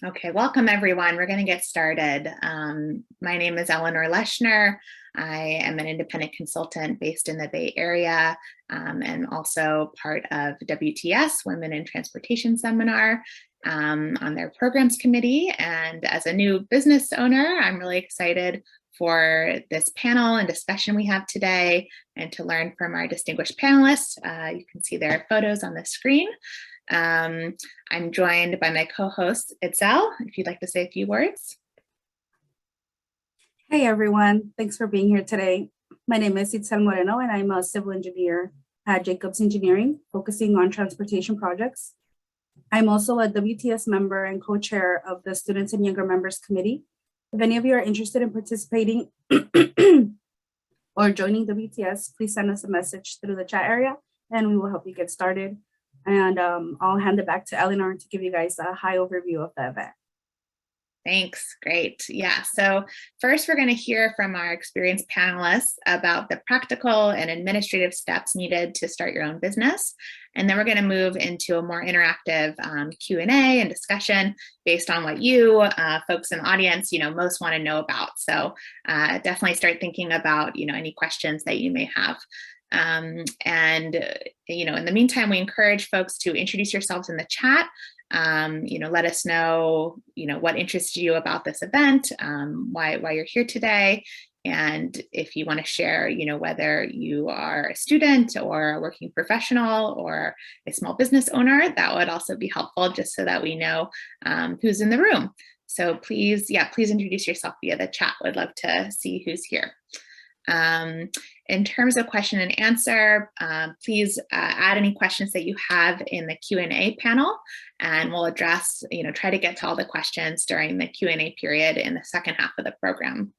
Okay, welcome everyone. We're going to get started. My name is Eleanor Leschner. I am an independent consultant based in the Bay Area and also part of WTS, Women in Transportation Seminar, on their programs committee. And as a new business owner, I'm really excited for this panel and discussion we have today and to learn from our distinguished panelists. You can see their photos on the screen. I'm joined by my co-host, Itzel, if you'd like to say a few words. Hey everyone, thanks for being here today. My name is Itzel Moreno and I'm a civil engineer at Jacobs Engineering, focusing on transportation projects. I'm also a WTS member and co-chair of the Students and Younger Members Committee. If any of you are interested in participating or joining WTS, please send us a message through the chat area and we will help you get started. And I'll hand it back to Eleanor to give you guys a high overview of the event. Thanks, great. Yeah, so first we're going to hear from our experienced panelists about the practical and administrative steps needed to start your own business. And then we're going to move into a more interactive Q&A and discussion based on what you folks in the audience, most want to know about. So definitely start thinking about, any questions that you may have. In the meantime, we encourage folks to introduce yourselves in the chat. Let us know, what interests you about this event, why you're here today. And if you want to share, whether you are a student or a working professional or a small business owner, that would also be helpful just so that we know who's in the room. So please introduce yourself via the chat. We'd love to see who's here. In terms of question and answer, please add any questions that you have in the Q&A panel, and we'll address, try to get to all the questions during the Q&A period in the second half of the program.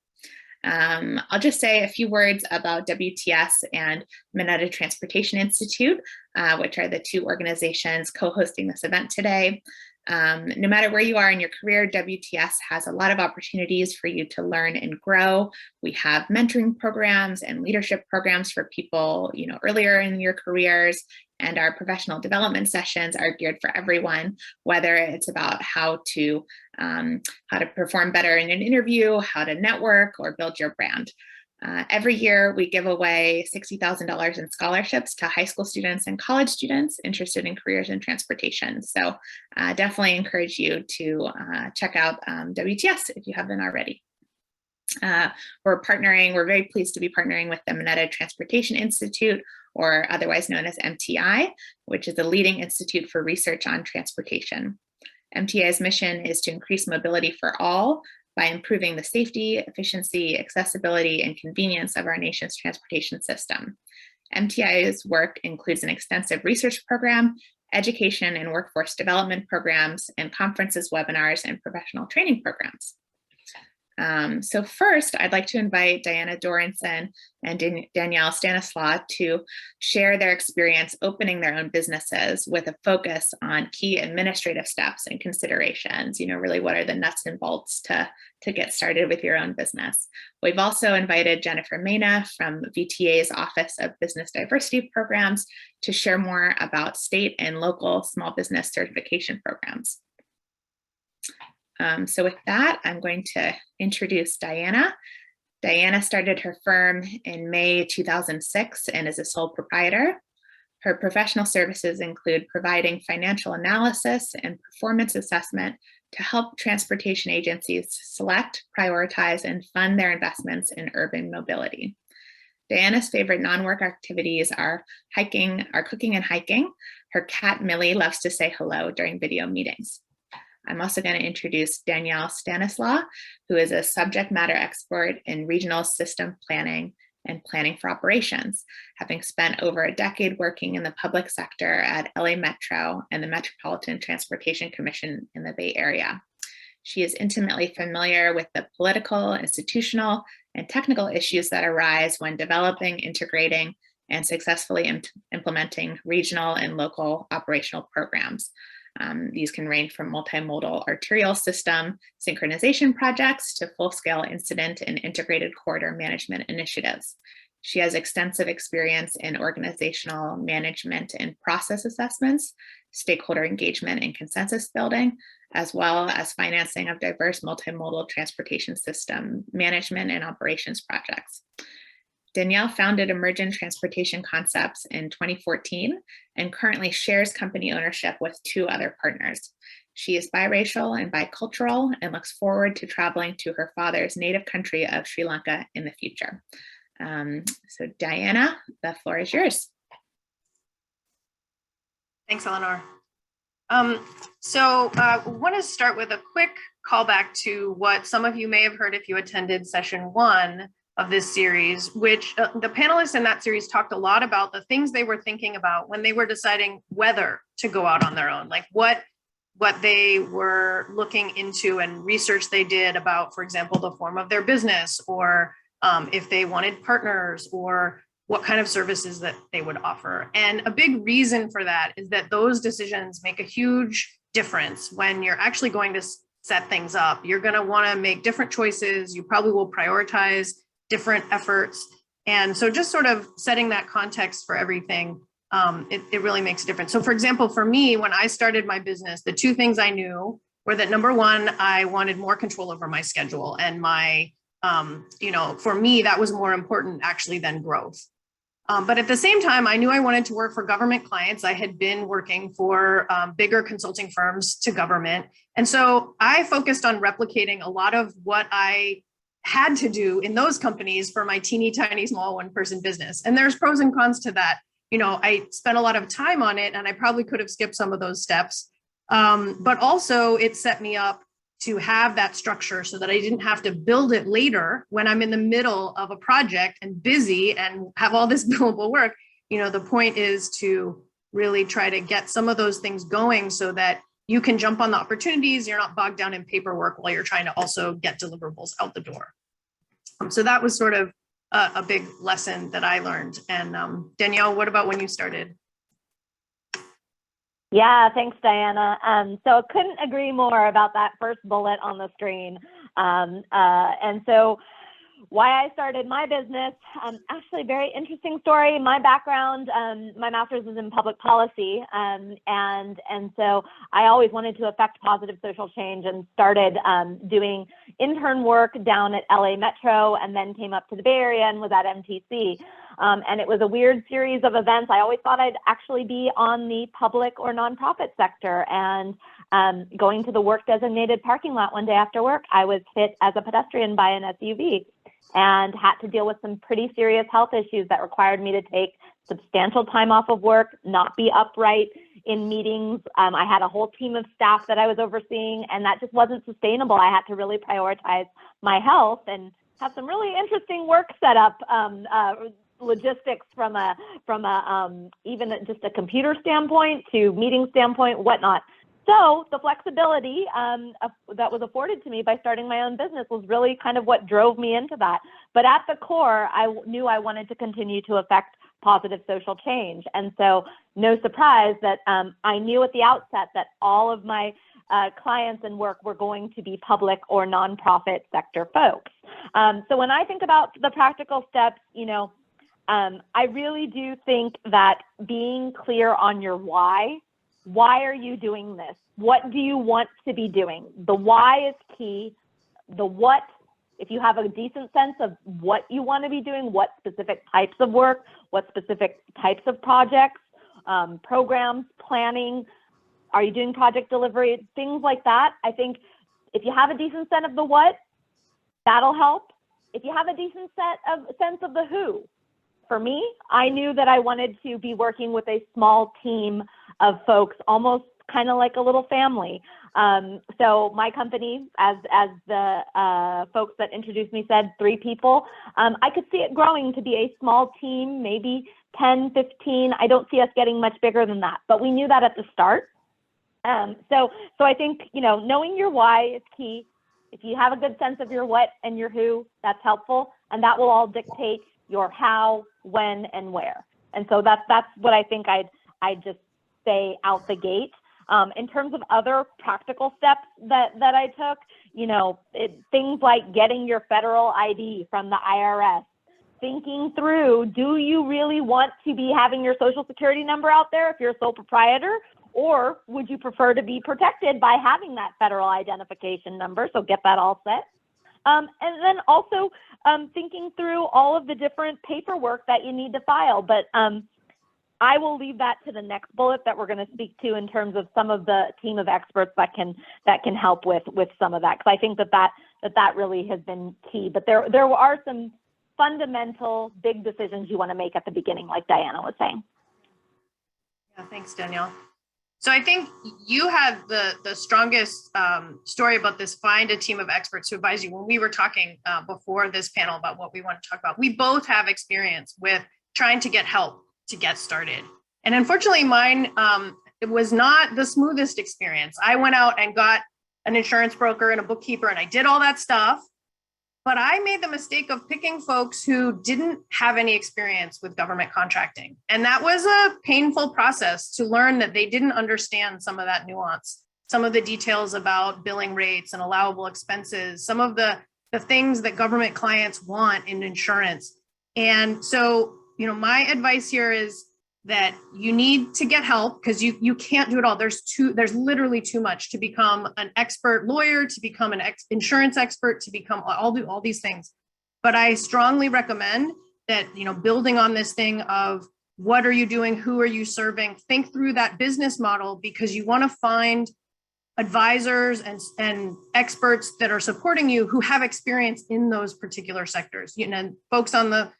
I'll just say a few words about WTS and Mineta Transportation Institute, which are the two organizations co-hosting this event today. No matter where you are in your career, WTS has a lot of opportunities for you to learn and grow. We have mentoring programs and leadership programs for people, earlier in your careers, and our professional development sessions are geared for everyone, whether it's about how to perform better in an interview, how to network, or build your brand. Every year, we give away $60,000 in scholarships to high school students and college students interested in careers in transportation. So definitely encourage you to check out WTS if you haven't already. We're very pleased to be partnering with the Mineta Transportation Institute, or otherwise known as MTI, which is a leading institute for research on transportation. MTI's mission is to increase mobility for all by improving the safety, efficiency, accessibility, and convenience of our nation's transportation system. MTI's work includes an extensive research program, education and workforce development programs, and conferences, webinars, and professional training programs. So first, I'd like to invite Diana Dorinson and Danielle Stanislaus to share their experience opening their own businesses with a focus on key administrative steps and considerations, really what are the nuts and bolts to get started with your own business. We've also invited Jennifer Mena from VTA's Office of Business Diversity Programs to share more about state and local small business certification programs. So with that, I'm going to introduce Diana. Diana started her firm in May 2006 and is a sole proprietor. Her professional services include providing financial analysis and performance assessment to help transportation agencies select, prioritize, and fund their investments in urban mobility. Diana's favorite non-work activities are cooking and hiking. Her cat Millie loves to say hello during video meetings. I'm also going to introduce Danielle Stanislaus, who is a subject matter expert in regional system planning and planning for operations, having spent over a decade working in the public sector at LA Metro and the Metropolitan Transportation Commission in the Bay Area. She is intimately familiar with the political, institutional, and technical issues that arise when developing, integrating, and successfully implementing regional and local operational programs. These can range from multimodal arterial system synchronization projects to full-scale incident and integrated corridor management initiatives. She has extensive experience in organizational management and process assessments, stakeholder engagement and consensus building, as well as financing of diverse multimodal transportation system management and operations projects. Danielle founded Emergent Transportation Concepts in 2014 and currently shares company ownership with 2 other partners. She is biracial and bicultural and looks forward to traveling to her father's native country of Sri Lanka in the future. So Diana, the floor is yours. Thanks, Eleanor. I want to start with a quick callback to what some of you may have heard if you attended session 1 of this series, which the panelists in that series talked a lot about the things they were thinking about when they were deciding whether to go out on their own, like what they were looking into and research they did about, for example, the form of their business, or if they wanted partners, or what kind of services that they would offer. And a big reason for that is that those decisions make a huge difference when you're actually going to set things up. You're going to want to make different choices. You probably will prioritize different efforts. And so just sort of setting that context for everything, it really makes a difference. So for example, for me, when I started my business, the 2 things I knew were that number 1, I wanted more control over my schedule, and my, for me, that was more important actually than growth. But at the same time, I knew I wanted to work for government clients. I had been working for bigger consulting firms to government. And so I focused on replicating a lot of what I had to do in those companies for my teeny tiny small 1-person business. And there's pros and cons to that. I spent a lot of time on it, and I probably could have skipped some of those steps. But also it set me up to have that structure so that I didn't have to build it later when I'm in the middle of a project and busy and have all this billable work. The point is to really try to get some of those things going so that you can jump on the opportunities. You're not bogged down in paperwork while you're trying to also get deliverables out the door. So that was sort of a big lesson that I learned. And Danielle, what about when you started? Yeah, thanks, Diana. So I couldn't agree more about that first bullet on the screen. And so why I started my business, actually very interesting story. My background, my master's is in public policy. And so I always wanted to affect positive social change and started doing intern work down at LA Metro, and then came up to the Bay Area and was at MTC. And it was a weird series of events. I always thought I'd actually be on the public or nonprofit sector. And going to the work designated parking lot one day after work, I was hit as a pedestrian by an SUV and had to deal with some pretty serious health issues that required me to take substantial time off of work, not be upright in meetings. I had a whole team of staff that I was overseeing, and that just wasn't sustainable. I had to really prioritize my health and have some really interesting work set up, logistics from even just a computer standpoint to meeting standpoint, whatnot. So the flexibility that was afforded to me by starting my own business was really kind of what drove me into that. But at the core, I knew I wanted to continue to affect positive social change. And so no surprise that I knew at the outset that all of my clients and work were going to be public or nonprofit sector folks. So when I think about the practical steps, I really do think that being clear on your why are you doing this? What do you want to be doing? The why is key. The what, if you have a decent sense of what you want to be doing, what specific types of work, what specific types of projects, programs, planning, are you doing project delivery, things like that. I think if you have a decent sense of the what, that'll help. If you have a decent sense of the who, for me, I knew that I wanted to be working with a small team of folks, almost kind of like a little family. So my company, as the folks that introduced me said, 3 people, I could see it growing to be a small team, maybe 10, 15. I don't see us getting much bigger than that, but we knew that at the start. So I think, knowing your why is key. If you have a good sense of your what and your who, that's helpful. And that will all dictate your how, when, and where. And so that's what I think I'd just say out the gate. In terms of other practical steps that I took, things like getting your federal ID from the IRS, thinking through, do you really want to be having your social security number out there if you're a sole proprietor? Or would you prefer to be protected by having that federal identification number? So get that all set. And then also thinking through all of the different paperwork that you need to file. But I will leave that to the next bullet that we're going to speak to in terms of some of the team of experts that can help with some of that, because I think that really has been key. But there are some fundamental big decisions you want to make at the beginning, like Diana was saying. Yeah, thanks, Danielle. So I think you had the strongest story about this. Find a team of experts to advise you. When we were talking before this panel about what we want to talk about, we both have experience with trying to get help to get started. And unfortunately, mine, it was not the smoothest experience. I went out and got an insurance broker and a bookkeeper, and I did all that stuff. But I made the mistake of picking folks who didn't have any experience with government contracting. And that was a painful process to learn that they didn't understand some of that nuance, some of the details about billing rates and allowable expenses, some of the things that government clients want in insurance. And so, my advice here is that you need to get help, because you can't do it all. There's literally too much to become an expert lawyer, to become an insurance expert, to become all these things. But I strongly recommend that, building on this thing of what are you doing? Who are you serving? Think through that business model, because you want to find advisors and experts that are supporting you who have experience in those particular sectors. Folks on the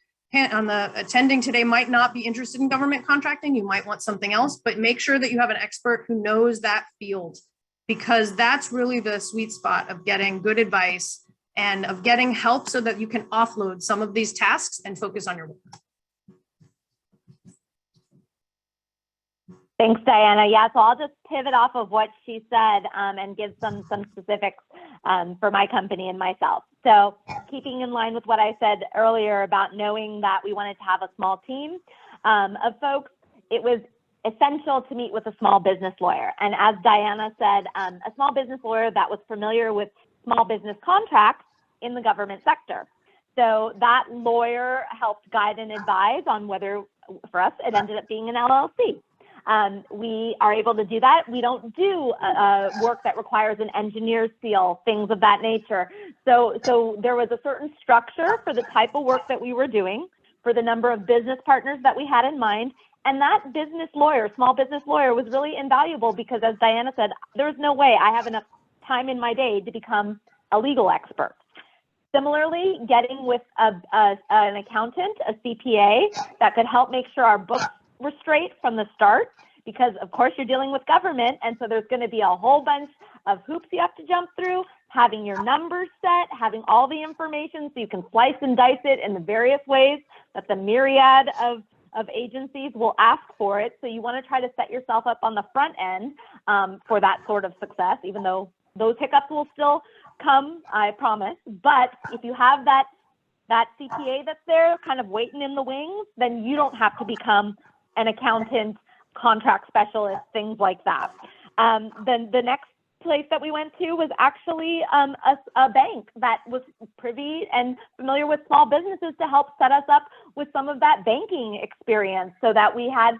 attending today might not be interested in government contracting. You might want something else, but make sure that you have an expert who knows that field, because that's really the sweet spot of getting good advice and of getting help so that you can offload some of these tasks and focus on your work. Thanks, Diana. Yeah, so I'll just pivot off of what she said and give some specifics for my company and myself. So keeping in line with what I said earlier about knowing that we wanted to have a small team of folks, it was essential to meet with a small business lawyer. And as Diana said, a small business lawyer that was familiar with small business contracts in the government sector. So that lawyer helped guide and advise on whether, for us, it ended up being an LLC. We are able to do that. We don't do work that requires an engineer's seal, things of that nature. So there was a certain structure for the type of work that we were doing, for the number of business partners that we had in mind. And that business lawyer, small business lawyer, was really invaluable, because as Diana said, there was no way I have enough time in my day to become a legal expert. Similarly, getting with an accountant, a CPA, that could help make sure our books were straight from the start, because of course you're dealing with government, and so there's going to be a whole bunch of hoops you have to jump through, having your numbers set, having all the information so you can slice and dice it in the various ways that the myriad of agencies will ask for it. So you want to try to set yourself up on the front end for that sort of success, even though those hiccups will still come, I promise. But if you have that CPA that's there kind of waiting in the wings, then you don't have to become an accountant, contract specialist, things like that. Then the next place that we went to was actually a bank that was privy and familiar with small businesses to help set us up with some of that banking experience, so that we had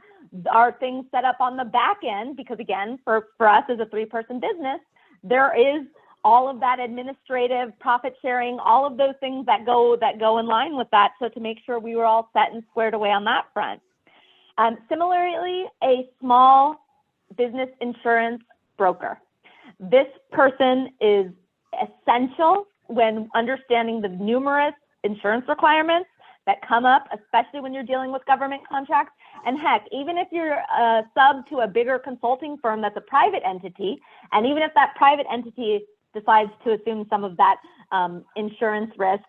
our things set up on the back end, because again, for us as a 3-person business, there is all of that administrative, profit sharing, all of those things that go in line with that. So to make sure we were all set and squared away on that front. Similarly, a small business insurance broker. This person is essential when understanding the numerous insurance requirements that come up, especially when you're dealing with government contracts. And heck, even if you're a sub to a bigger consulting firm that's a private entity, and even if that private entity decides to assume some of that insurance risk,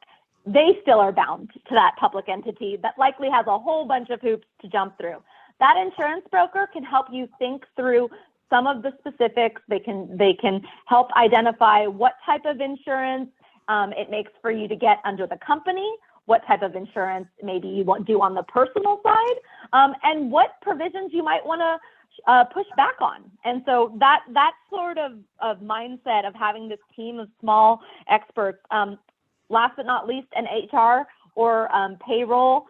they still are bound to that public entity that likely has a whole bunch of hoops to jump through. That insurance broker can help you think through some of the specifics. They can help identify what type of insurance it makes for you to get under the company, what type of insurance maybe you want to do on the personal side, and what provisions you might want to push back on. And so that sort of mindset of having this team of small experts, last but not least, an HR or payroll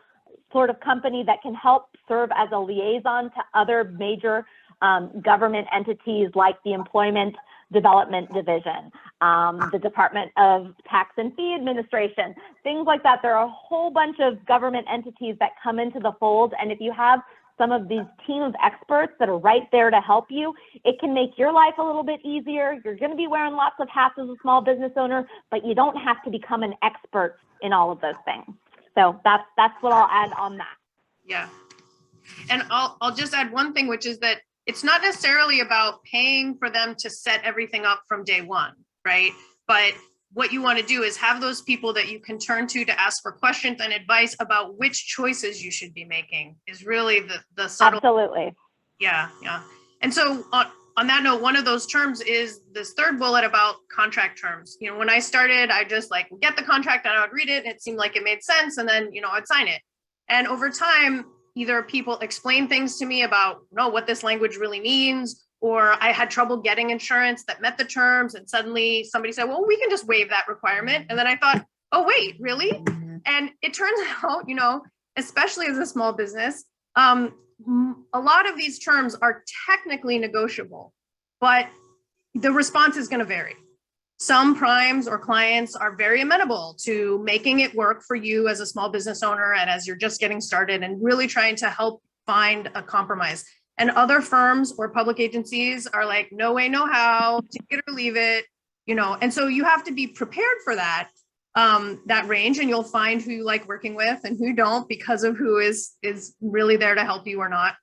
sort of company that can help serve as a liaison to other major government entities like the Employment Development Division, the Department of Tax and Fee Administration, things like that. There are a whole bunch of government entities that come into the fold. And if you have some of these team of experts that are right there to help you, it can make your life a little bit easier. You're going to be wearing lots of hats as a small business owner, but you don't have to become an expert in all of those things. So that's what I'll add on that. Yeah. And I'll just add one thing, which is that it's not necessarily about paying for them to set everything up from day one, right? But what you want to do is have those people that you can turn to ask for questions and advice about which choices you should be making is really the subtle. Absolutely. Yeah. And so on that note, one of those terms is this third bullet about contract terms. You know, when I started, I just like get the contract and I would read it. And it seemed like it made sense. And then, I'd sign it. And over time, either people explain things to me about what this language really means, or I had trouble getting insurance that met the terms. And suddenly somebody said, well, we can just waive that requirement. And then I thought, oh, wait, really? And it turns out, especially as a small business, a lot of these terms are technically negotiable, but the response is going to vary. Some primes or clients are very amenable to making it work for you as a small business owner and as you're just getting started and really trying to help find a compromise. And other firms or public agencies are like, no way, no how, take it or leave it, and so you have to be prepared for that, that range, and you'll find who you like working with and who don't because of who is really there to help you or not.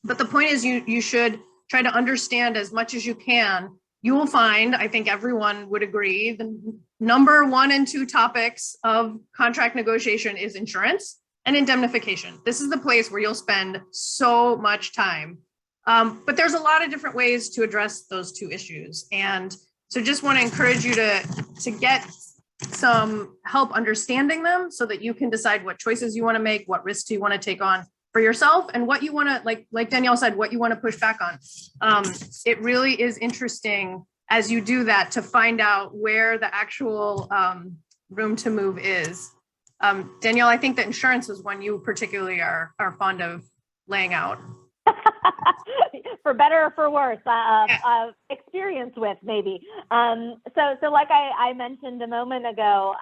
But the point is you should try to understand as much as you can. You will find, I think everyone would agree, the number 1 and 2 topics of contract negotiation is insurance and indemnification. This is the place where you'll spend so much time. But there's a lot of different ways to address those 2 issues. And so just want to encourage you to get some help understanding them so that you can decide what choices you want to make, what risks you want to take on for yourself, and what you want to, like Danielle said, what you want to push back on. It really is interesting as you do that to find out where the actual room to move is. Danielle, I think that insurance is one you particularly are fond of laying out. For better or for worse, experience with maybe. So like I mentioned a moment ago,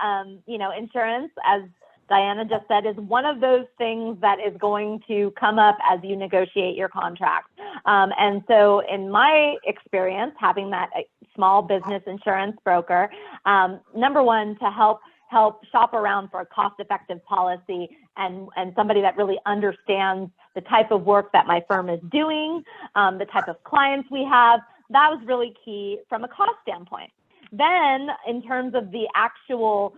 insurance, as Diana just said, is one of those things that is going to come up as you negotiate your contract. And so in my experience, having that small business insurance broker, number one, to help shop around for a cost-effective policy and somebody that really understands the type of work that my firm is doing, the type of clients we have, that was really key from a cost standpoint. Then in terms of the actual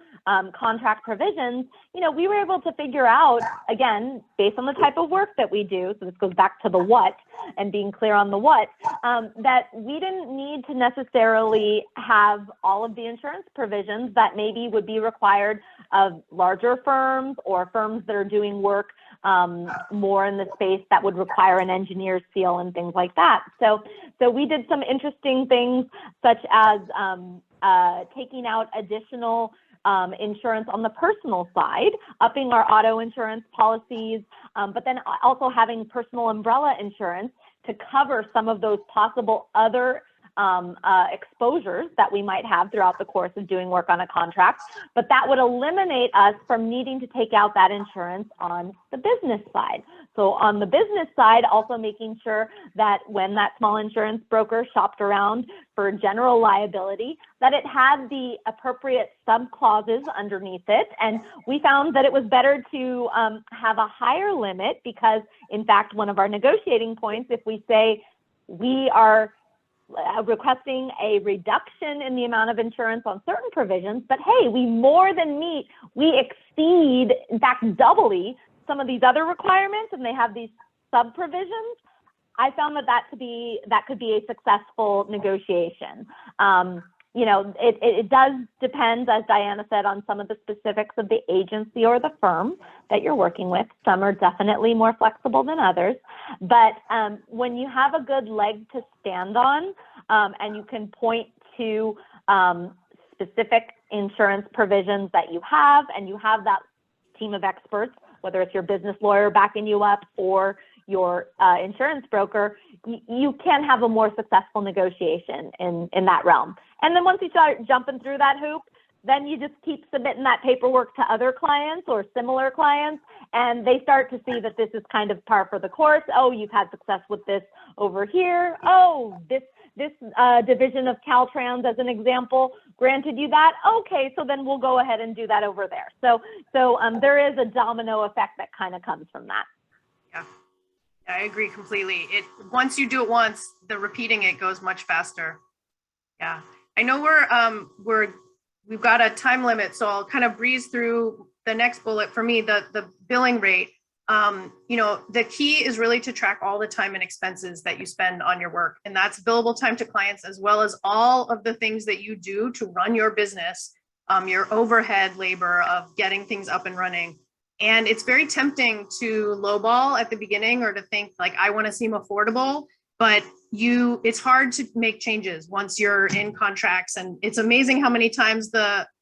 contract provisions, we were able to figure out, again, based on the type of work that we do, so this goes back to the what and being clear on the what, that we didn't need to necessarily have all of the insurance provisions that maybe would be required of larger firms or firms that are doing work more in the space that would require an engineer's seal and things like that. So we did some interesting things such as taking out additional insurance on the personal side, upping our auto insurance policies, but then also having personal umbrella insurance to cover some of those possible other exposures that we might have throughout the course of doing work on a contract. But that would eliminate us from needing to take out that insurance on the business side. So on the business side, also making sure that when that small insurance broker shopped around for general liability, that it had the appropriate sub-clauses underneath it. And we found that it was better to have a higher limit because, in fact, one of our negotiating points, if we say we are requesting a reduction in the amount of insurance on certain provisions, but hey, we more than meet, we exceed, in fact, doubly some of these other requirements, and they have these sub provisions, I found that could be a successful negotiation. It does depend, as Diana said, on some of the specifics of the agency or the firm that you're working with. Some are definitely more flexible than others. But when you have a good leg to stand on and you can point to specific insurance provisions that you have, and you have that team of experts, whether it's your business lawyer backing you up or your insurance broker, you can have a more successful negotiation in that realm. And then once you start jumping through that hoop, then you just keep submitting that paperwork to other clients or similar clients, and they start to see that this is kind of par for the course. Oh, you've had success with this over here. Oh, this division of Caltrans, as an example, granted you that. Okay, so then we'll go ahead and do that over there. So there is a domino effect that kind of comes from that. Yeah, I agree completely. Once you do it once, the repeating it goes much faster. Yeah, I know we've got a time limit, so I'll kind of breeze through the next bullet. For me, the billing rate. The key is really to track all the time and expenses that you spend on your work, and that's billable time to clients, as well as all of the things that you do to run your business, your overhead labor of getting things up and running. And it's very tempting to lowball at the beginning, or to think like, I want to seem affordable, but it's hard to make changes once you're in contracts. And it's amazing how many times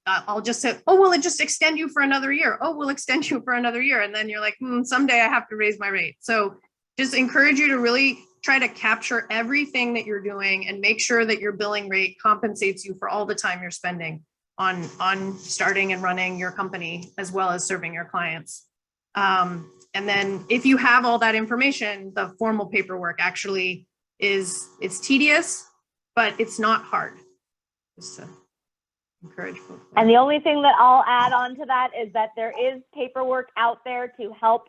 I'll just say, oh, will it just extend you for another year? Oh, we'll extend you for another year. And then you're like, someday I have to raise my rate. So just encourage you to really try to capture everything that you're doing and make sure that your billing rate compensates you for all the time you're spending on starting and running your company, as well as serving your clients. And then if you have all that information, the formal paperwork actually it's tedious, but it's not hard. Just to encourage folks. And the only thing that I'll add on to that is that there is paperwork out there to help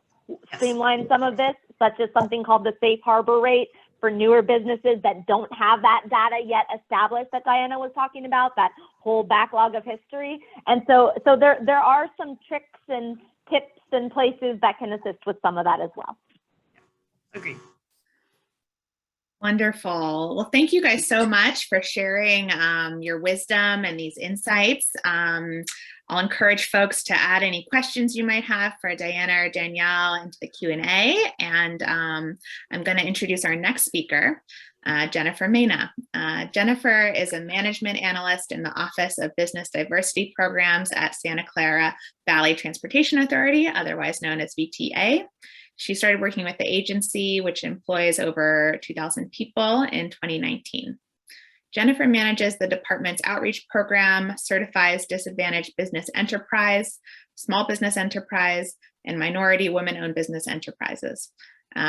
streamline some of this, such as something called the safe harbor rate for newer businesses that don't have that data yet established that Diana was talking about, that whole backlog of history. And so there are some tricks and tips and places that can assist with some of that as well. Agreed. Wonderful. Well, thank you guys so much for sharing your wisdom and these insights. I'll encourage folks to add any questions you might have for Diana or Danielle into the Q&A. And I'm going to introduce our next speaker, Jennifer Mena. Jennifer is a management analyst in the Office of Business Diversity Programs at Santa Clara Valley Transportation Authority, otherwise known as VTA. She started working with the agency, which employs over 2,000 people, in 2019. Jennifer manages the department's outreach program, certifies disadvantaged business enterprise, small business enterprise, and minority women-owned business enterprises.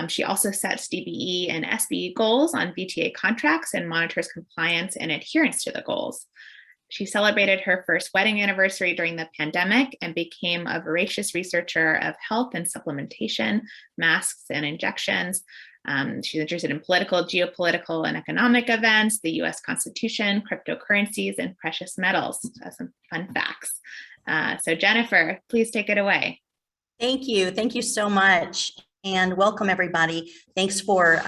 She also sets DBE and SBE goals on VTA contracts and monitors compliance and adherence to the goals. She celebrated her first wedding anniversary during the pandemic and became a voracious researcher of health and supplementation, masks and injections. She's interested in political, geopolitical, and economic events, the US Constitution, cryptocurrencies, and precious metals. So some fun facts. So Jennifer, please take it away. Thank you. Thank you so much. And welcome everybody. Thanks for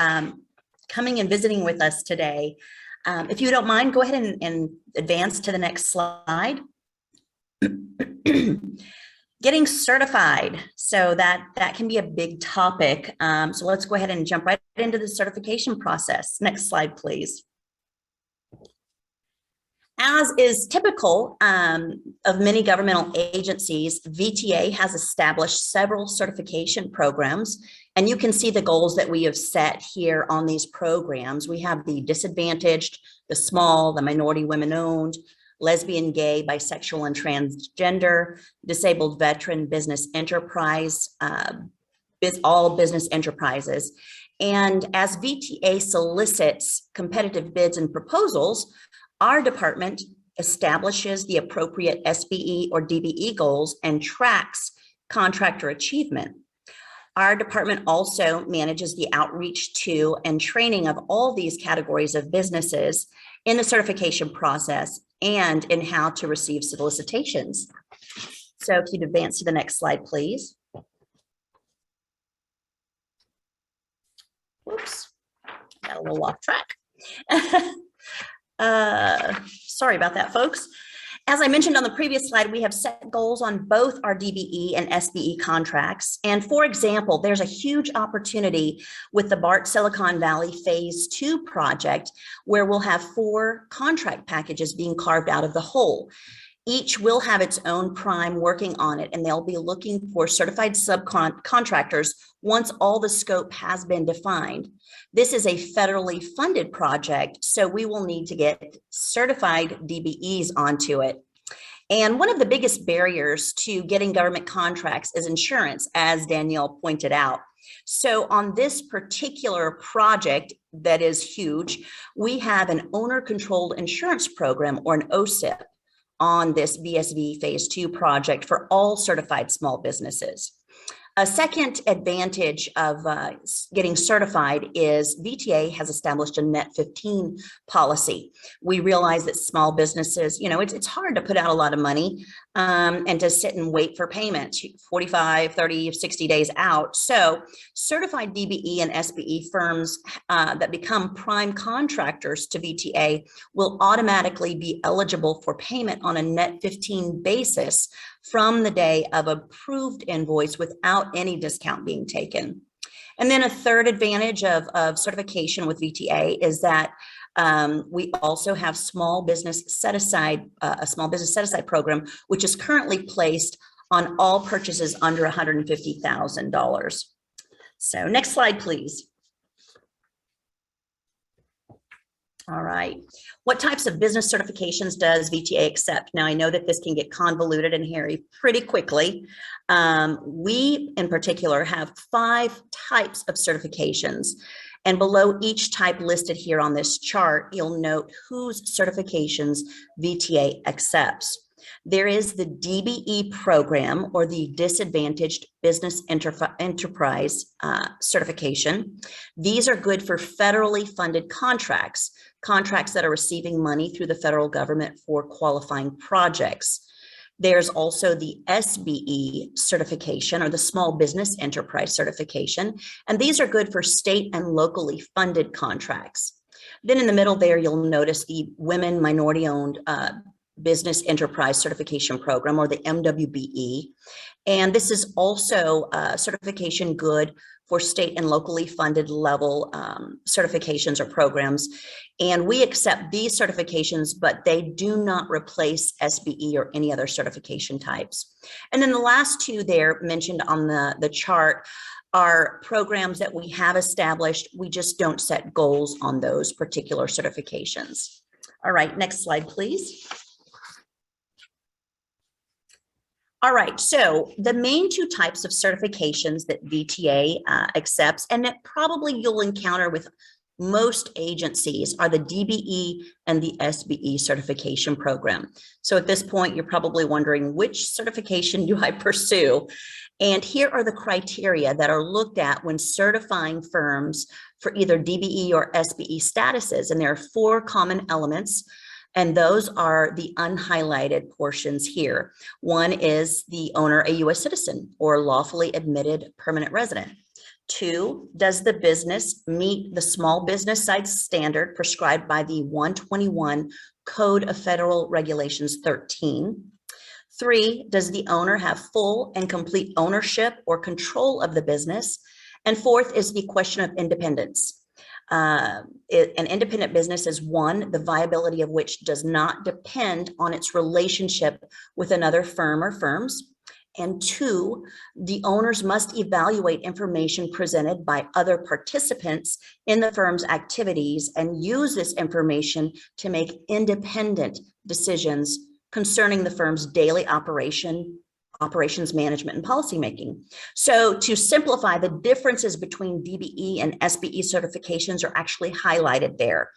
coming and visiting with us today. If you don't mind, go ahead and advance to the next slide. Getting certified. So that can be a big topic. So let's go ahead and jump right into the certification process. Next slide, please. As is typical of many governmental agencies, VTA has established several certification programs, and you can see the goals that we have set here on these programs. We have the disadvantaged, the small, the minority women-owned, lesbian, gay, bisexual, and transgender, disabled veteran business enterprise, all business enterprises. And as VTA solicits competitive bids and proposals, our department establishes the appropriate SBE or DBE goals and tracks contractor achievement. Our department also manages the outreach to and training of all these categories of businesses in the certification process and in how to receive solicitations. So if you'd advance to the next slide, please. Whoops, got a little off track. Sorry about that, folks. As I mentioned on the previous slide, we have set goals on both our DBE and SBE contracts. And for example, there's a huge opportunity with the BART Silicon Valley Phase 2 project, where we'll have 4 contract packages being carved out of the whole. Each will have its own prime working on it, and they'll be looking for certified subcontractors once all the scope has been defined. This is a federally funded project, so we will need to get certified DBEs onto it. And one of the biggest barriers to getting government contracts is insurance, as Danielle pointed out. So on this particular project that is huge, we have an owner-controlled insurance program, or an OSIP, on this VSV Phase 2 project for all certified small businesses. A second advantage of getting certified is VTA has established a net 15 policy. We realize that small businesses, it's hard to put out a lot of money and to sit and wait for payment 45, 30, 60 days out. So certified DBE and SBE firms that become prime contractors to VTA will automatically be eligible for payment on a net 15 basis from the day of approved invoice without any discount being taken. And then a third advantage of certification with VTA is that we also have a small business set-aside program, which is currently placed on all purchases under $150,000. So next slide, please. All right. What types of business certifications does VTA accept? Now, I know that this can get convoluted and hairy pretty quickly. We, in particular, have 5 types of certifications. And below each type listed here on this chart, you'll note whose certifications VTA accepts. There is the DBE program, or the Disadvantaged Business Enterprise certification. These are good for federally funded contracts that are receiving money through the federal government for qualifying projects. There's also the SBE certification, or the Small Business Enterprise certification, and these are good for state and locally funded contracts. Then in the middle there, you'll notice the Women Minority-Owned Business Enterprise Certification Program, or the MWBE. And this is also certification good for state and locally funded level certifications or programs. And we accept these certifications, but they do not replace SBE or any other certification types. And then the last 2 there mentioned on the chart are programs that we have established. We just don't set goals on those particular certifications. All right, next slide, please. All right, so the main 2 types of certifications that VTA accepts, and that probably you'll encounter with most agencies, are the DBE and the SBE certification program. So at this point, you're probably wondering, which certification do I pursue? And here are the criteria that are looked at when certifying firms for either DBE or SBE statuses. And there are 4 common elements, and those are the unhighlighted portions here. One is the owner a U.S. citizen or lawfully admitted permanent resident. 2, does the business meet the small business size standard prescribed by the 121 Code of Federal Regulations 13? 3, does the owner have full and complete ownership or control of the business? And 4th is the question of independence. An independent business is 1, the viability of which does not depend on its relationship with another firm or firms. And 2, the owners must evaluate information presented by other participants in the firm's activities and use this information to make independent decisions concerning the firm's daily operations, management, and policymaking. So to simplify, the differences between DBE and SBE certifications are actually highlighted there.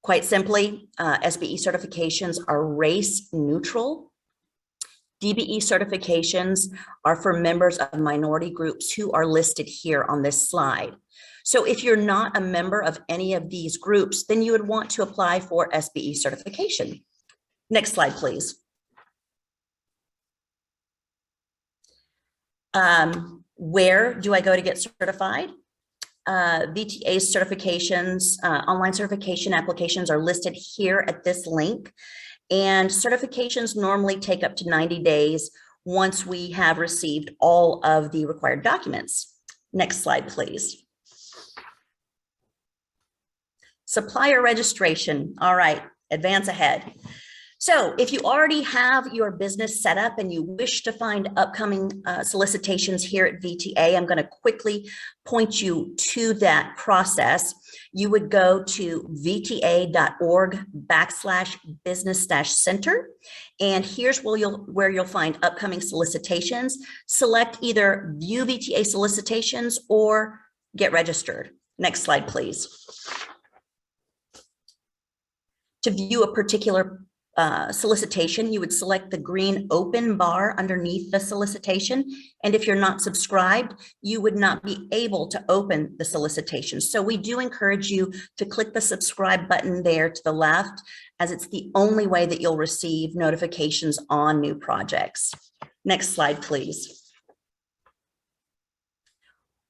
Quite simply, SBE certifications are race neutral. DBE certifications are for members of minority groups who are listed here on this slide. So if you're not a member of any of these groups, then you would want to apply for SBE certification. Next slide, please. Where do I go to get certified? VTA certifications, online certification applications are listed here at this link. And certifications normally take up to 90 days once we have received all of the required documents. Next slide, please. Supplier registration. All right, advance ahead. So if you already have your business set up and you wish to find upcoming solicitations here at VTA, I'm going to quickly point you to that process. You would go to vta.org/business-center. And here's where you'll find upcoming solicitations. Select either view VTA solicitations or get registered. Next slide, please. To view a particular solicitation, you would select the green open bar underneath the solicitation. And if you're not subscribed, you would not be able to open the solicitation. So we do encourage you to click the subscribe button there to the left, as it's the only way that you'll receive notifications on new projects. Next slide, please.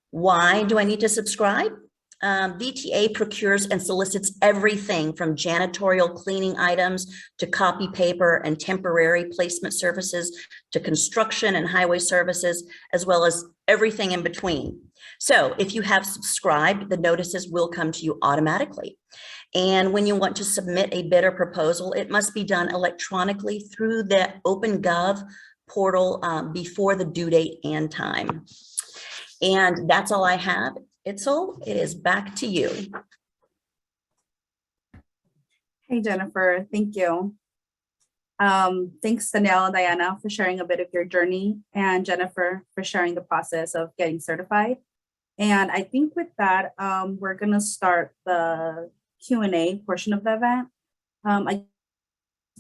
Why do I need to subscribe? VTA procures and solicits everything from janitorial cleaning items to copy paper and temporary placement services to construction and highway services, as well as everything in between. So if you have subscribed, the notices will come to you automatically. And when you want to submit a bid or proposal, it must be done electronically through the OpenGov portal before the due date and time. And that's all I have. Itzel, it is back to you. Hey, Jennifer, thank you. Thanks, Danielle and Diana, for sharing a bit of your journey, and Jennifer for sharing the process of getting certified. And I think with that, we're going to start the Q&A portion of the event. I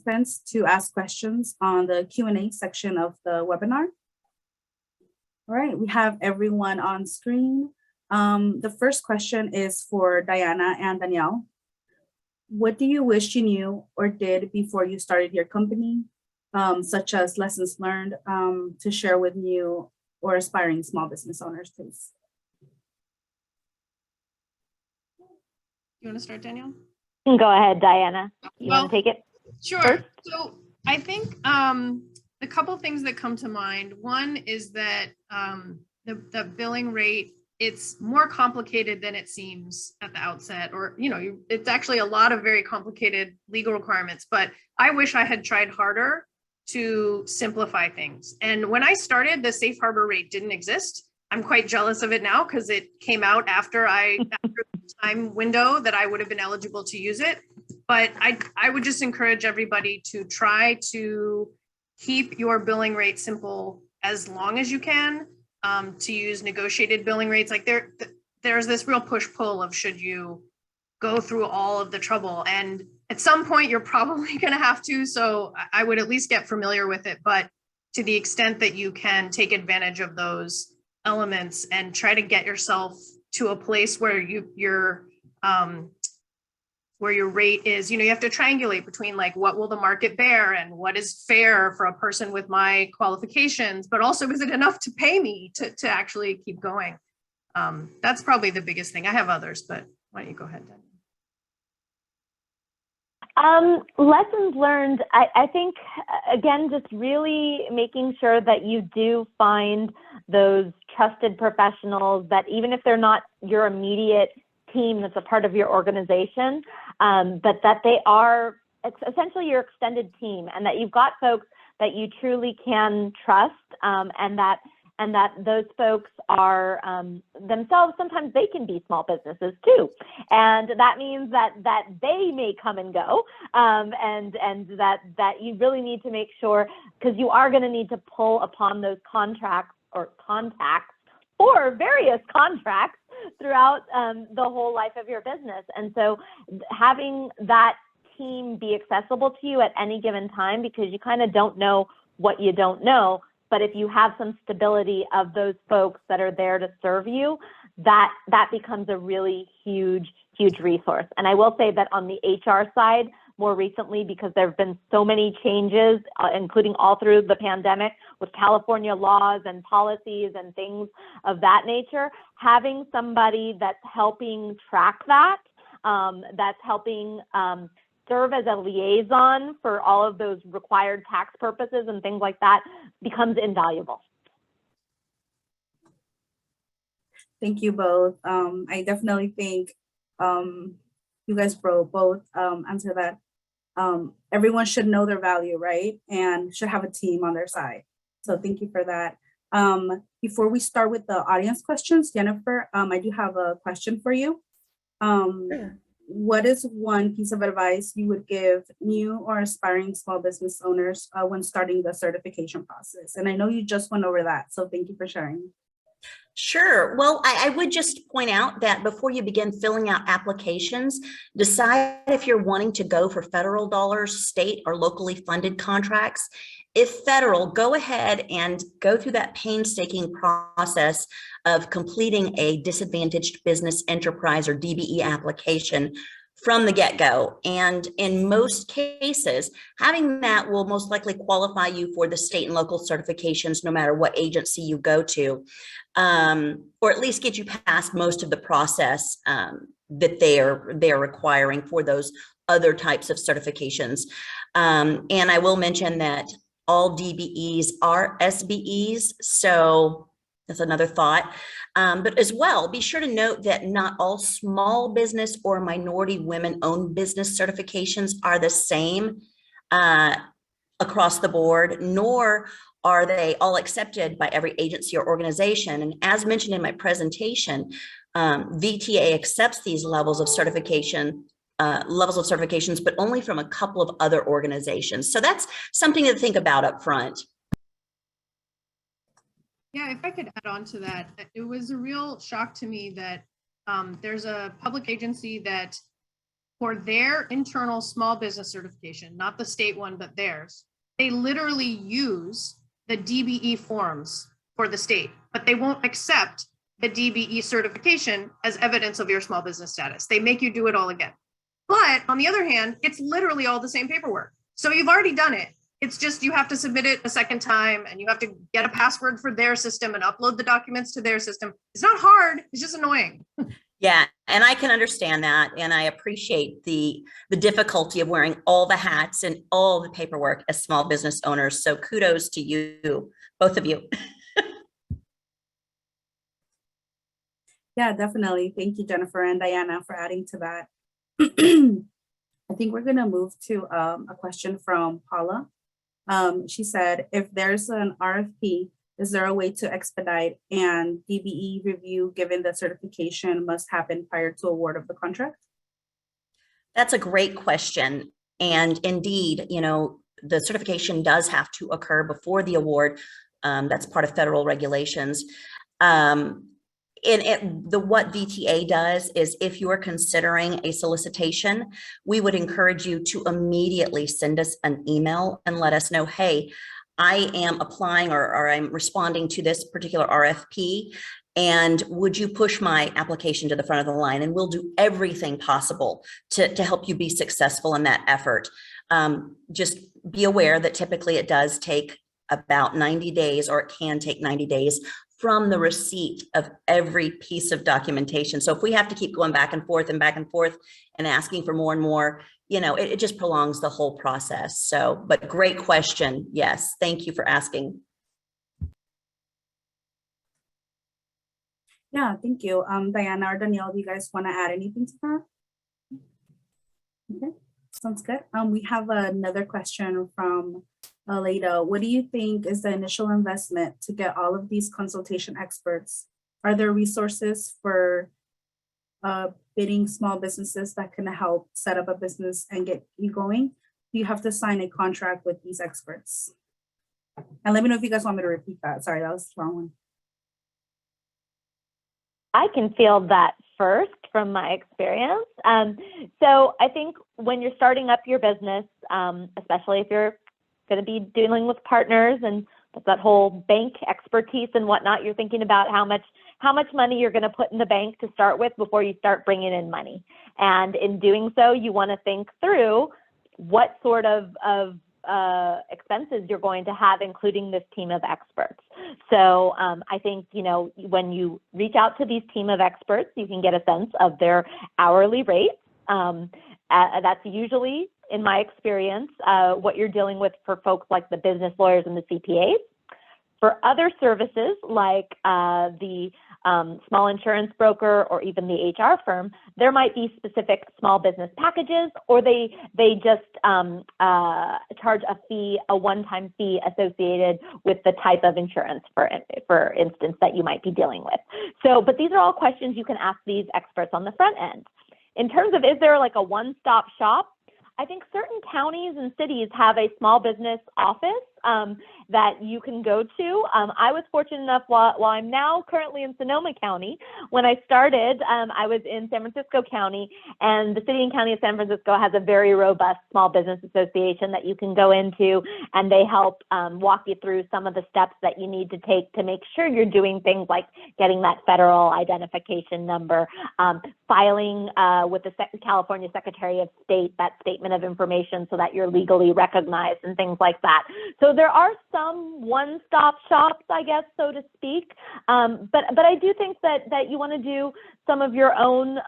participants to ask questions on the Q&A section of the webinar. All right, we have everyone on screen. The first question is for Diana and Danielle. What do you wish you knew or did before you started your company, such as lessons learned, to share with new or aspiring small business owners, please? You want to start, Danielle? Go ahead, Diana. You Well, want to take it? Sure. First? So I think the couple things that come to mind. One is that the billing rate, it's more complicated than it seems at the outset, or, it's actually a lot of very complicated legal requirements, but I wish I had tried harder to simplify things. And when I started, the safe harbor rate didn't exist. I'm quite jealous of it now because it came out after the time window that I would have been eligible to use it. But I would just encourage everybody to try to keep your billing rate simple as long as you can. To use negotiated billing rates. Like there's this real push-pull of should you go through all of the trouble, and at some point you're probably going to have to, so I would at least get familiar with it. But to the extent that you can take advantage of those elements and try to get yourself to a place where your rate is, you have to triangulate between like what will the market bear and what is fair for a person with my qualifications, but also is it enough to pay me to actually keep going? That's probably the biggest thing. I have others, but why don't you go ahead, Danielle? Lessons learned, I think, again, just really making sure that you do find those trusted professionals that even if they're not your immediate team that's a part of your organization, but that they are essentially your extended team, and that you've got folks that you truly can trust, and that those folks are themselves, sometimes they can be small businesses too. And that means that they may come and go, and that you really need to make sure, because you are going to need to pull upon those contracts or contacts or various contracts throughout the whole life of your business. And so having that team be accessible to you at any given time, because you kind of don't know what you don't know, but if you have some stability of those folks that are there to serve you, that becomes a really huge resource. And I will say that on the HR side, more recently, because there have been so many changes, including all through the pandemic with California laws and policies and things of that nature, having somebody that's helping track that, that's helping serve as a liaison for all of those required tax purposes and things like that becomes invaluable. Thank you both. I definitely think you guys both answer that everyone should know their value, right? And should have a team on their side. So thank you for that. Before we start with the audience questions, Jennifer, I do have a question for you. Sure. What is one piece of advice you would give new or aspiring small business owners when starting the certification process? And I know you just went over that, so thank you for sharing. Sure. Well, I would just point out that before you begin filling out applications, decide if you're wanting to go for federal dollars, state or locally funded contracts. If federal, go ahead and go through that painstaking process of completing a disadvantaged business enterprise or DBE application from the get-go. And in most cases, having that will most likely qualify you for the state and local certifications, no matter what agency you go to, or at least get you past most of the process that they're requiring for those other types of certifications. And I will mention that all DBEs are SBEs, so that's another thought. But as well, be sure to note that not all small business or minority women-owned business certifications are the same across the board, nor are they all accepted by every agency or organization. And as mentioned in my presentation, VTA accepts these levels of certifications, but only from a couple of other organizations. So that's something to think about up front. Yeah, if I could add on to that, it was a real shock to me that there's a public agency that for their internal small business certification, not the state one, but theirs, they literally use the DBE forms for the state, but they won't accept the DBE certification as evidence of your small business status. They make you do it all again. But on the other hand, it's literally all the same paperwork. So you've already done it. It's just you have to submit it a second time and you have to get a password for their system and upload the documents to their system. It's not hard, it's just annoying. Yeah, and I can understand that. And I appreciate the difficulty of wearing all the hats and all the paperwork as small business owners. So kudos to you, both of you. Yeah, definitely. Thank you, Jennifer and Diana, for adding to that. I think we're going to move to a question from Paula. She said, if there's an RFP, is there a way to expedite and DBE review given the certification must happen prior to award of the contract? That's a great question. And indeed, you know, the certification does have to occur before the award. That's part of federal regulations. What VTA does is if you are considering a solicitation, we would encourage you to immediately send us an email and let us know, hey, I am applying or I'm responding to this particular RFP, and would you push my application to the front of the line? And we'll do everything possible to help you be successful in that effort. Just be aware that typically it does take about 90 days, or it can take 90 days from the receipt of every piece of documentation. So if we have to keep going back and forth and asking for more and more, you know, it just prolongs the whole process. So, but great question. Yes, thank you for asking. Yeah, thank you. Diana or Danielle, do you guys want to add anything to that? Okay, sounds good. We have another question from Aleda. What do you think is the initial investment to get all of these consultation experts? Are there resources for bidding small businesses that can help set up a business and get you going? Do you have to sign a contract with these experts? And let me know if you guys want me to repeat that. Sorry, that was the wrong one. I can field that first from my experience. So I think when you're starting up your business, especially if you're going to be dealing with partners and that whole bank expertise and whatnot, you're thinking about how much money you're going to put in the bank to start with before you start bringing in money. And in doing so, you want to think through what sort of expenses you're going to have, including this team of experts. So I think, you know, when you reach out to these team of experts, you can get a sense of their hourly rates. That's usually, in my experience, what you're dealing with for folks like the business lawyers and the CPAs. For other services like the small insurance broker or even the HR firm, there might be specific small business packages, or they just charge a fee, a one-time fee associated with the type of insurance, for instance, that you might be dealing with. So, but these are all questions you can ask these experts on the front end. In terms of, is there like a one-stop shop? I think certain counties and cities have a small business office that you can go to. I was fortunate enough, while I'm now currently in Sonoma County, when I started, I was in San Francisco County, and the city and county of San Francisco has a very robust small business association that you can go into, and they help walk you through some of the steps that you need to take to make sure you're doing things like getting that federal identification number, filing with the California Secretary of State that statement of information so that you're legally recognized and things like that. So there are some one-stop shops, I guess, so to speak. But I do think that you want to do some of your own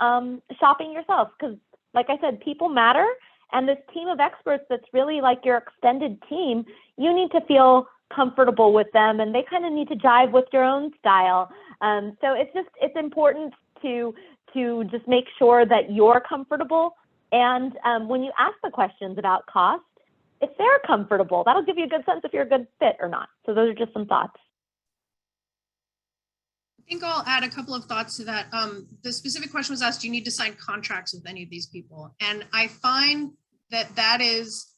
shopping yourself, because, like I said, people matter. And this team of experts that's really like your extended team, you need to feel comfortable with them, and they kind of need to jive with your own style. So it's important to just make sure that you're comfortable. And when you ask the questions about cost, if they're comfortable, that'll give you a good sense if you're a good fit or not. So those are just some thoughts. I think I'll add a couple of thoughts to that. The specific question was asked, do you need to sign contracts with any of these people? And I find that is,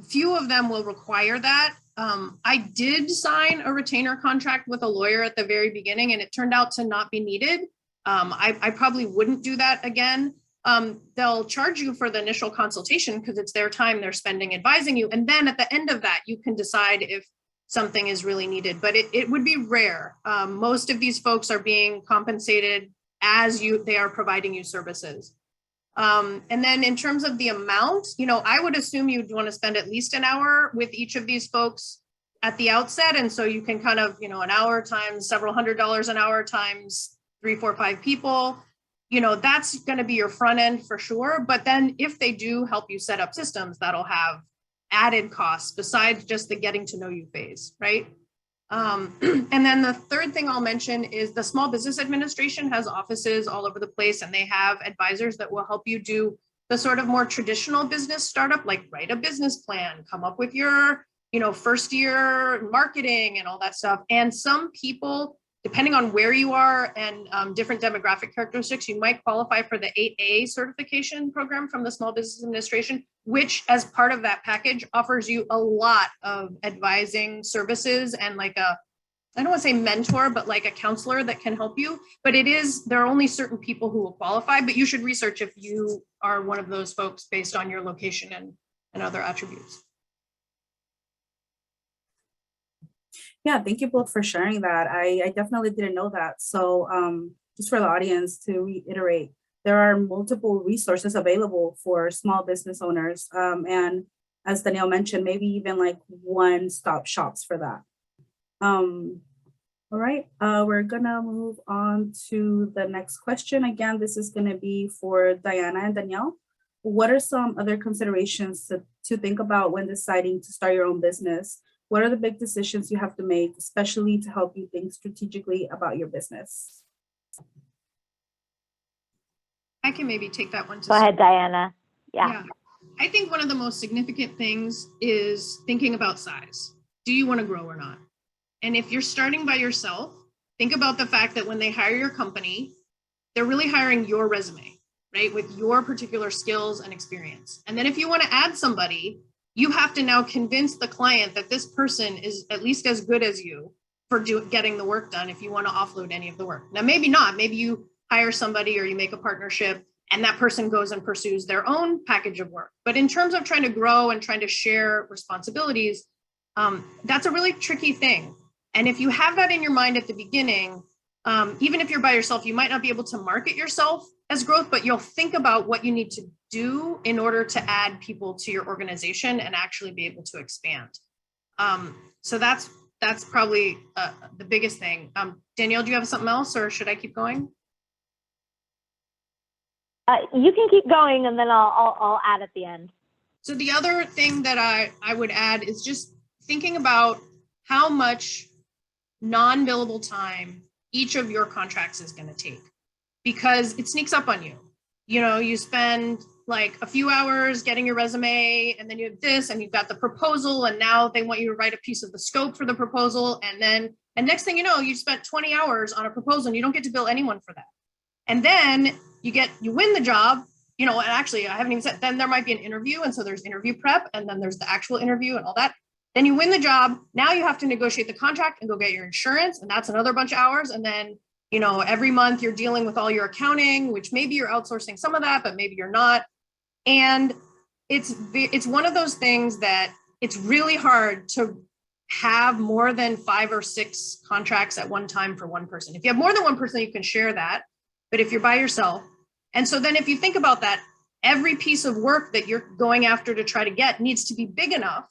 few of them will require that. I did sign a retainer contract with a lawyer at the very beginning, and it turned out to not be needed. I probably wouldn't do that again. They'll charge you for the initial consultation because it's their time they're spending advising you. And then at the end of that, you can decide if something is really needed, but it would be rare. Most of these folks are being compensated as they are providing you services. And then in terms of the amount, I would assume you'd want to spend at least an hour with each of these folks at the outset. And so you can kind of, an hour times several $100s an hour times 3, 4, 5 people. That's going to be your front end for sure. But then if they do help you set up systems, that'll have added costs besides just the getting to know you phase, right? And then the third thing I'll mention is the Small Business Administration has offices all over the place, and they have advisors that will help you do the sort of more traditional business startup, like write a business plan, come up with your, first year marketing and all that stuff. And some people, depending on where you are and different demographic characteristics, you might qualify for the 8A certification program from the Small Business Administration, which as part of that package offers you a lot of advising services and like I don't want to say mentor, but like a counselor that can help you. But there are only certain people who will qualify, but you should research if you are one of those folks based on your location and other attributes. Yeah, thank you both for sharing that. I definitely didn't know that. So just for the audience to reiterate, there are multiple resources available for small business owners. And as Danielle mentioned, maybe even like one-stop shops for that. All right, we're gonna move on to the next question. Again, this is gonna be for Diana and Danielle. What are some other considerations to think about when deciding to start your own business? What are the big decisions you have to make, especially to help you think strategically about your business? I can maybe take that one. Go ahead, Diana. Yeah. I think one of the most significant things is thinking about size. Do you want to grow or not? And if you're starting by yourself, think about the fact that when they hire your company, they're really hiring your resume, right? With your particular skills and experience. And then if you want to add somebody, you have to now convince the client that this person is at least as good as you for getting the work done if you want to offload any of the work. Now, maybe not. Maybe you hire somebody or you make a partnership and that person goes and pursues their own package of work. But in terms of trying to grow and trying to share responsibilities, that's a really tricky thing. And if you have that in your mind at the beginning, even if you're by yourself, you might not be able to market yourself as growth, but you'll think about what you need to do in order to add people to your organization and actually be able to expand. So that's probably the biggest thing. Danielle, do you have something else or should I keep going? You can keep going and then I'll add at the end. So the other thing that I would add is just thinking about how much non-billable time each of your contracts is going to take, because it sneaks up on you. You know, you spend like a few hours getting your resume, and then you have this, and you've got the proposal, and now they want you to write a piece of the scope for the proposal. And next thing you know, you spent 20 hours on a proposal and you don't get to bill anyone for that. And then you win the job, you know, and actually I haven't even said, then there might be an interview. And so there's interview prep, and then there's the actual interview and all that. Then you win the job. Now you have to negotiate the contract and go get your insurance. And that's another bunch of hours. And then, you know, every month you're dealing with all your accounting, which maybe you're outsourcing some of that, but maybe you're not. And it's one of those things that it's really hard to have more than 5 or 6 contracts at one time for one person. If you have more than one person, you can share that. But if you're by yourself, and so then if you think about that, every piece of work that you're going after to try to get needs to be big enough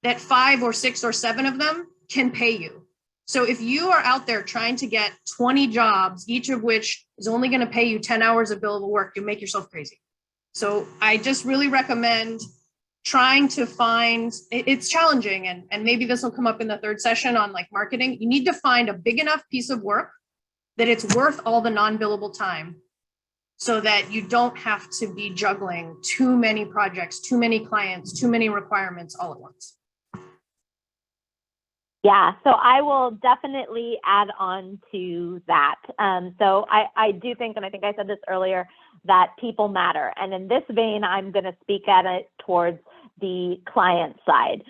that 5 or 6 or 7 of them can pay you. So if you are out there trying to get 20 jobs, each of which is only going to pay you 10 hours of billable work, you'll make yourself crazy. So I just really recommend trying to find, it's challenging, and maybe this will come up in the 3rd session on like marketing. You need to find a big enough piece of work that it's worth all the non-billable time, so that you don't have to be juggling too many projects, too many clients, too many requirements all at once. Yeah, so I will definitely add on to that. So I do think, and I think I said this earlier, that people matter. And in this vein, I'm going to speak at it towards the client side.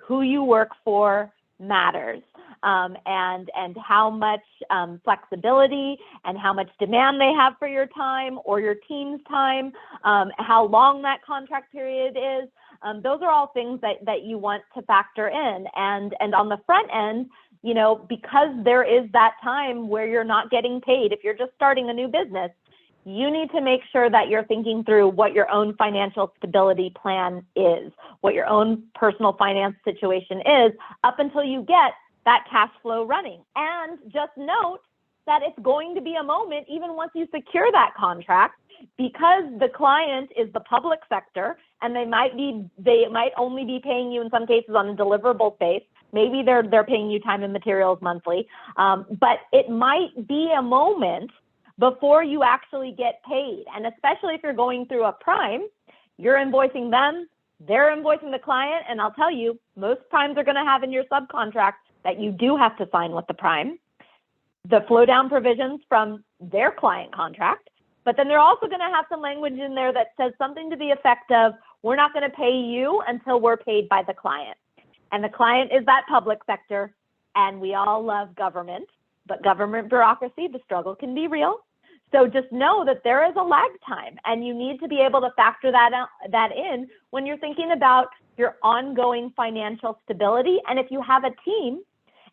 Who you work for matters. And how much flexibility and how much demand they have for your time or your team's time, how long that contract period is. Those are all things that you want to factor in. And on the front end, you know, because there is that time where you're not getting paid, if you're just starting a new business, you need to make sure that you're thinking through what your own financial stability plan is, what your own personal finance situation is up until you get that cash flow running. And just note that it's going to be a moment, even once you secure that contract, because the client is the public sector, and they might only be paying you in some cases on a deliverable base. Maybe they're paying you time and materials monthly, but it might be a moment before you actually get paid. And especially if you're going through a prime, you're invoicing them, they're invoicing the client, and I'll tell you, most primes are going to have in your subcontract that you do have to sign with the prime, the flow down provisions from their client contract, but then they're also going to have some language in there that says something to the effect of, we're not going to pay you until we're paid by the client. And the client is that public sector, and we all love government, but government bureaucracy, the struggle can be real. So just know that there is a lag time, and you need to be able to factor that in when you're thinking about your ongoing financial stability. And if you have a team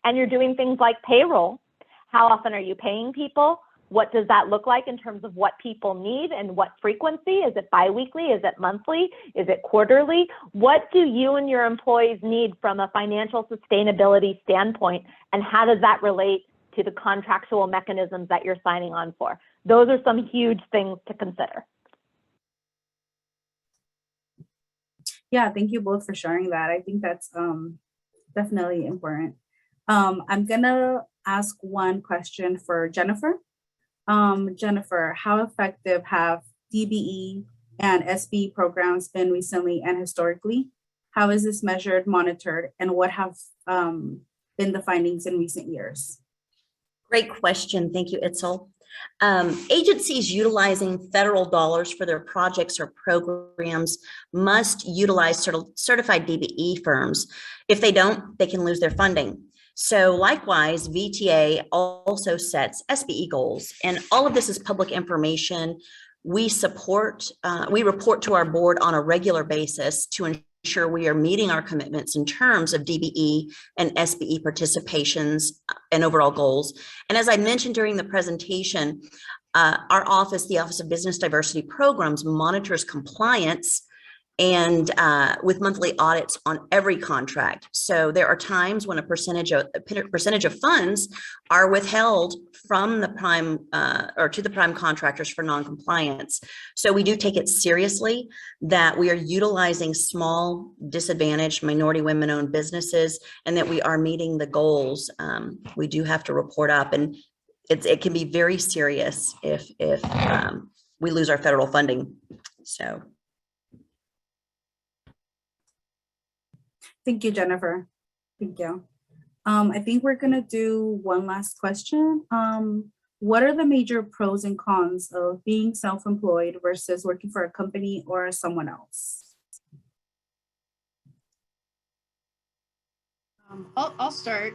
and you're doing things like payroll, how often are you paying people? What does that look like in terms of what people need and what frequency? Is it biweekly? Is it monthly? Is it quarterly? What do you and your employees need from a financial sustainability standpoint? And how does that relate to the contractual mechanisms that you're signing on for? Those are some huge things to consider. Yeah, thank you both for sharing that. I think that's definitely important. I'm gonna ask one question for Jennifer. Jennifer, how effective have DBE and SBE programs been recently and historically? How is this measured, monitored, and what have been the findings in recent years? Great question. Thank you, Itzel. Agencies utilizing federal dollars for their projects or programs must utilize certified DBE firms. If they don't, they can lose their funding. So likewise, VTA also sets SBE goals, and all of this is public information. We report to our board on a regular basis to ensure we are meeting our commitments in terms of DBE and SBE participations and overall goals. And as I mentioned during the presentation, our office, the Office of Business Diversity Programs, monitors compliance and with monthly audits on every contract. So there are times when a percentage of funds are withheld from the prime or to the prime contractors for non-compliance. So we do take it seriously that we are utilizing small, disadvantaged, minority women-owned businesses, and that we are meeting the goals. We do have to report up, and it can be very serious if we lose our federal funding. So. Thank you, Jennifer. Thank you. I think we're gonna do one last question. What are the major pros and cons of being self-employed versus working for a company or someone else? I'll start.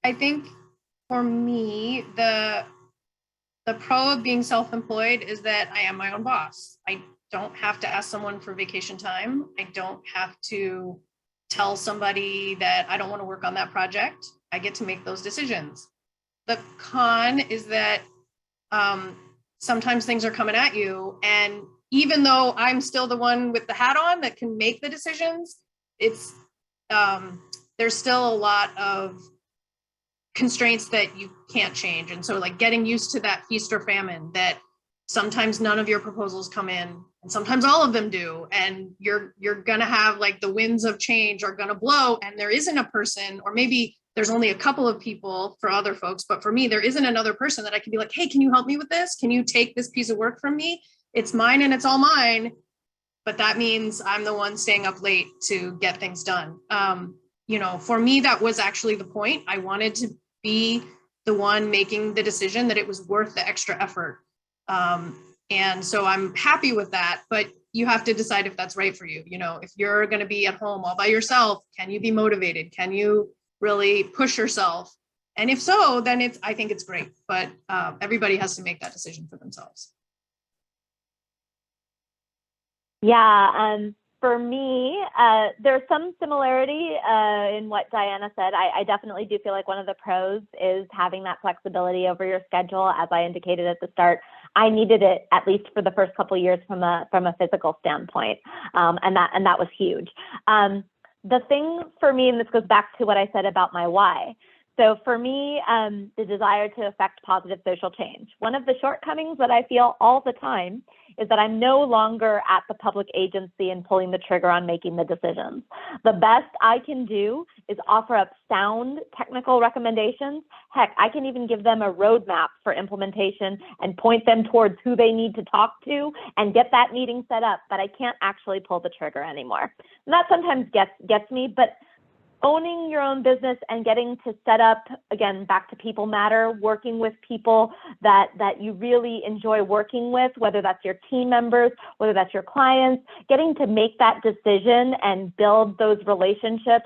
I think for me, the pro of being self-employed is that I am my own boss. I don't have to ask someone for vacation time. I don't have to tell somebody that I don't want to work on that project. I get to make those decisions. The con is that sometimes things are coming at you, and even though I'm still the one with the hat on that can make the decisions, it's there's still a lot of constraints that you can't change. And so like getting used to that feast or famine, that sometimes none of your proposals come in and sometimes all of them do. And you're gonna have like the winds of change are gonna blow, and there isn't a person, or maybe there's only a couple of people for other folks, but for me, there isn't another person that I can be like, hey, can you help me with this? Can you take this piece of work from me? It's mine and it's all mine. But that means I'm the one staying up late to get things done. You know, for me, that was actually the point. I wanted to be the one making the decision that it was worth the extra effort. And so I'm happy with that, but you have to decide if that's right for you. You know, if you're going to be at home all by yourself, can you be motivated? Can you really push yourself? And if so, then I think it's great, but everybody has to make that decision for themselves. Yeah, for me, there's some similarity in what Diana said. I definitely do feel like one of the pros is having that flexibility over your schedule. As I indicated at the start, I needed it at least for the first couple of years from a physical standpoint, and that was huge. The thing for me, and this goes back to what I said about my why. So for me, the desire to affect positive social change. One of the shortcomings that I feel all the time is that I'm no longer at the public agency and pulling the trigger on making the decisions. The best I can do is offer up sound technical recommendations. Heck, I can even give them a roadmap for implementation and point them towards who they need to talk to and get that meeting set up, but I can't actually pull the trigger anymore. And that sometimes gets me, but owning your own business and getting to set up, again, back to people matter, working with people that you really enjoy working with, whether that's your team members, whether that's your clients, getting to make that decision and build those relationships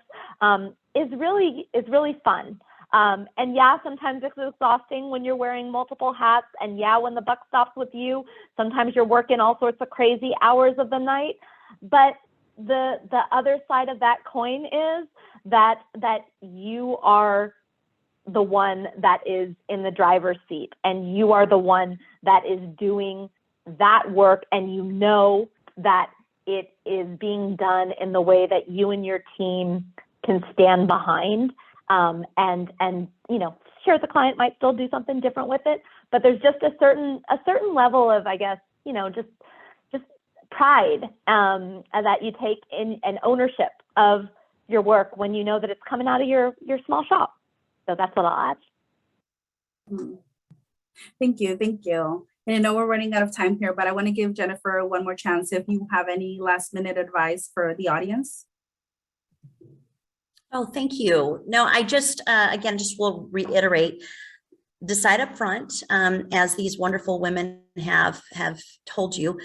is really fun. And yeah, sometimes it's exhausting when you're wearing multiple hats, and yeah, when the buck stops with you, sometimes you're working all sorts of crazy hours of the night. But the other side of that coin is that you are the one that is in the driver's seat, and you are the one that is doing that work, and you know that it is being done in the way that you and your team can stand behind. And you know, sure, the client might still do something different with it, but there's just a certain level of, I guess, you know, just pride that you take in, and ownership of your work when you know that it's coming out of your small shop. So that's what I'll add. Thank you. And I know we're running out of time here, but I want to give Jennifer one more chance if you have any last minute advice for the audience. Oh, thank you. No, I just, again, just will reiterate, decide up front, as these wonderful women have told you,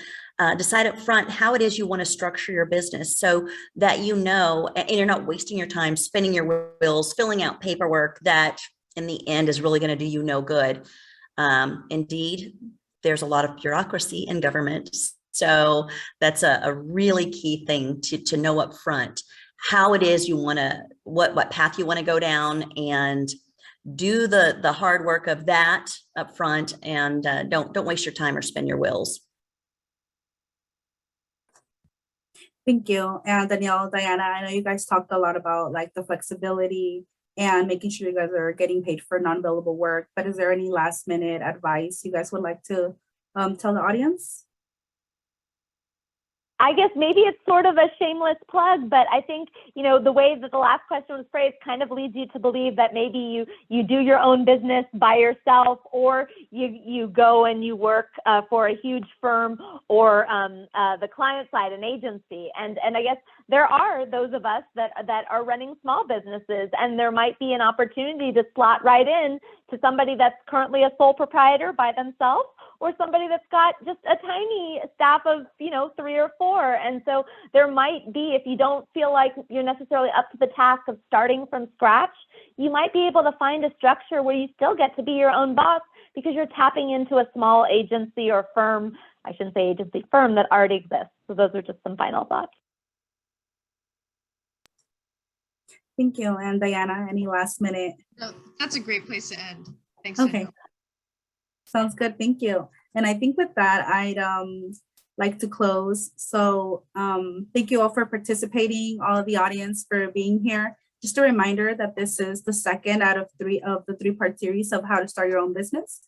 decide up front how it is you want to structure your business so that you know, and you're not wasting your time spinning your wheels, filling out paperwork that in the end is really going to do you no good. Indeed, there's a lot of bureaucracy in government. So that's a really key thing to know up front, how it is you want to, what path you want to go down, and do the hard work of that up front, and don't waste your time or spin your wheels. Thank you. And Danielle, Diana, I know you guys talked a lot about like the flexibility and making sure you guys are getting paid for non-billable work, but is there any last minute advice you guys would like to tell the audience? I guess maybe it's sort of a shameless plug, but I think, you know, the way that the last question was phrased kind of leads you to believe that maybe you do your own business by yourself, or you go and you work for a huge firm, or the client side, an agency. And I guess there are those of us that are running small businesses, and there might be an opportunity to slot right in to somebody that's currently a sole proprietor by themselves, or somebody that's got just a tiny staff of, you know, 3 or 4. And so there might be, if you don't feel like you're necessarily up to the task of starting from scratch, you might be able to find a structure where you still get to be your own boss, because you're tapping into a small agency or firm, I shouldn't say agency, firm that already exists. So those are just some final thoughts. Thank you. And Diana, any last minute? No, that's a great place to end. Thanks. Okay. Danielle. Sounds good. Thank you. And I think with that, I'd like to close. So thank you all for participating, all of the audience for being here. Just a reminder that this is the second out of 3 of the 3-part series of how to start your own business.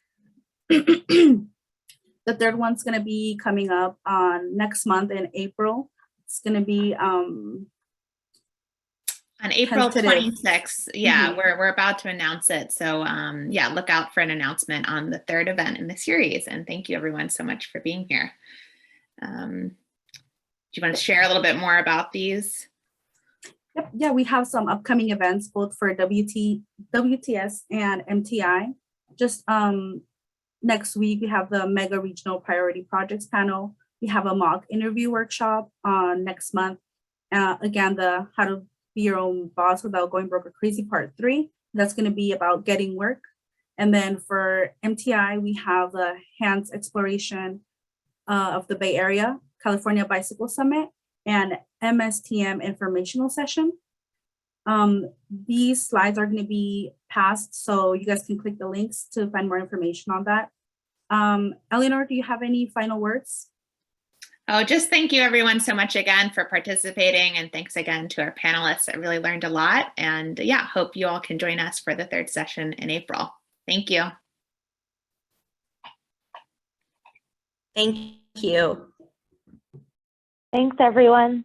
The third one's going to be coming up on next month in April. It's going to be On April tentative. 26th, yeah, Mhm. we're about to announce it. So yeah, look out for an announcement on the 3rd event in the series. And thank you everyone so much for being here. Do you want to share a little bit more about these? Yep. Yeah, we have some upcoming events both for WTS and MTI. Just next week, we have the Mega Regional Priority Projects panel. We have a mock interview workshop next month. Again, the How to Be Your Own Boss Without Going Broke or Crazy Part 3. That's going to be about getting work. And then for MTI, we have the Hands Exploration of the Bay Area, California Bicycle Summit, and MSTM informational session. These slides are going to be passed, so you guys can click the links to find more information on that. Eleanor, do you have any final words? Oh, just thank you everyone so much again for participating, and thanks again to our panelists. I really learned a lot, and yeah, hope you all can join us for the 3rd session in April. Thank you. Thank you. Thanks, everyone.